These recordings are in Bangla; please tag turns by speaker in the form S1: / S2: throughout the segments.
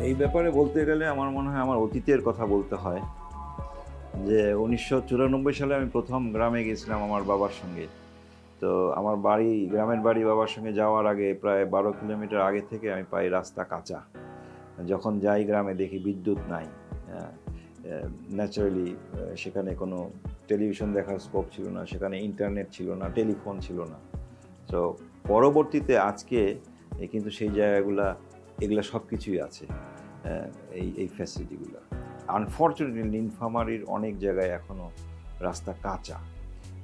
S1: এই ব্যাপারে বলতে গেলে আমার মনে হয় আমার অতীতের কথা বলতে হয় যে ১৯৯৪ সালে আমি প্রথম গ্রামে গেছিলাম আমার বাবার সঙ্গে। তো আমার বাড়ি গ্রামের বাড়ি বাবার সঙ্গে যাওয়ার আগে প্রায় ১২ কিলোমিটার আগে থেকে আমি পাই রাস্তা কাঁচা। যখন যাই গ্রামে দেখি বিদ্যুৎ নাই। হ্যাঁ? ন্যাচারালি সেখানে কোনো টেলিভিশন দেখার স্কোপ ছিল না, সেখানে ইন্টারনেট ছিল না, টেলিফোন ছিল না। সো পরবর্তীতে আজকে কিন্তু সেই জায়গাগুলা এগুলা সবকিছুই আছে। অ্যা এই ফ্যাসিলিটিগুলা। আনফরচুনেটলি নীলফামারীর অনেক জায়গায় এখনো রাস্তা কাঁচা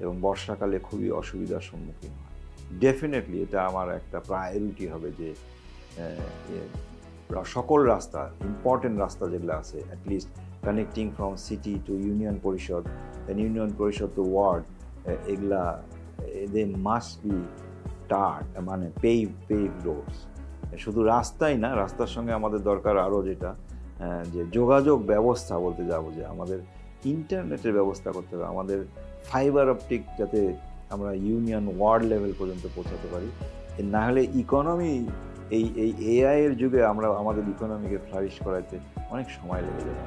S1: এবং বর্ষাকালে খুবই অসুবিধার সম্মুখীন হয়। ডেফিনিটলি এটা আমার একটা প্রায়োরিটি হবে যে অ্যা এ সকল রাস্তা, ইম্পোর্টেন্ট রাস্তা যেগুলো আছে at least connecting from city to union parishad, then union parishad to ward, এগুলা দে মাস্ট বি টার্ড মানে পেভ রোডস। শুধু রাস্তাই না, রাস্তার সঙ্গে আমাদের দরকার আরও যেটা যে যোগাযোগ ব্যবস্থা বলতে যাবো যে আমাদের ইন্টারনেটের ব্যবস্থা করতে হবে। আমাদের ফাইবার অপটিক যাতে আমরা ইউনিয়ন ওয়ার্ড লেভেল পর্যন্ত পৌঁছাতে পারি। না হলে ইকোনমি এই এআই এর যুগে আমরা আমাদের ইকোনমিকে ফ্লারিশ করাইতে অনেক সময় লেগে যাবে।